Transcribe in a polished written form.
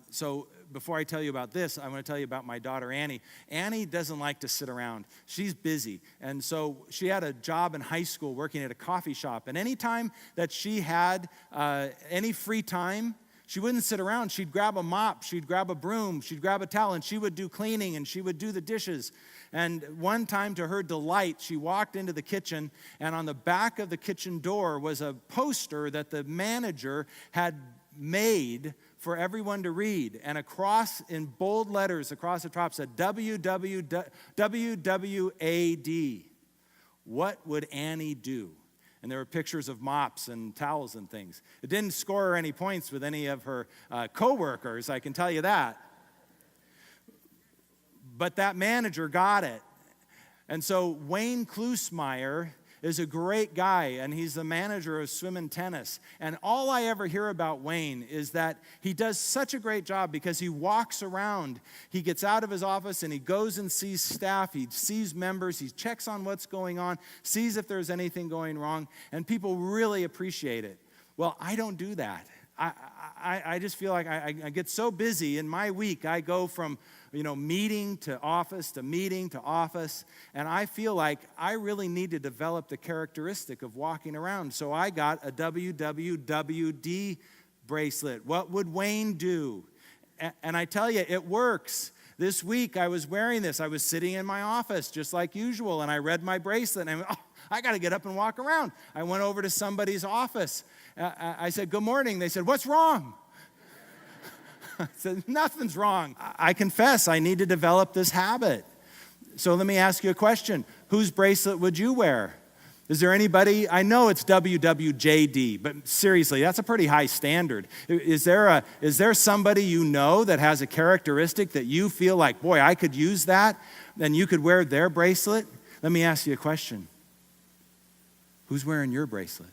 So before I tell you about this, I want to tell you about my daughter, Annie. Annie doesn't like to sit around. She's busy. And so she had a job in high school working at a coffee shop. And any time that she had any free time, she wouldn't sit around. She'd grab a mop, she'd grab a broom, she'd grab a towel, and she would do cleaning, and she would do the dishes. And one time, to her delight, she walked into the kitchen, and on the back of the kitchen door was a poster that the manager had made for everyone to read. And across, in bold letters across the top, said WWAD. What would Annie do? And there were pictures of mops and towels and things. It didn't score her any points with any of her coworkers, I can tell you that. But that manager got it. And so Wayne Klusmeyer is a great guy, and he's the manager of swim and tennis. And all I ever hear about Wayne is that he does such a great job because he walks around. He gets out of his office and he goes and sees staff. He sees members. He checks on what's going on, sees if there's anything going wrong, and people really appreciate it. Well, I don't do that. I just feel like I get so busy in my week. I go from meeting to office to meeting to office, and I feel like I really need to develop the characteristic of walking around. So I got a WWWD bracelet. What would Wayne do? And I tell you, it works. This week I was wearing this. I was sitting in my office just like usual, and I read my bracelet, and I went, I got to get up and walk around. I went over to somebody's office. I said, good morning. They said, what's wrong? I said, nothing's wrong. I confess I need to develop this habit. So let me ask you a question. Whose bracelet would you wear? Is there anybody? I know it's WWJD, but seriously, that's a pretty high standard. Is there somebody you know that has a characteristic that you feel like, boy, I could use that, and you could wear their bracelet? Let me ask you a question. Who's wearing your bracelet?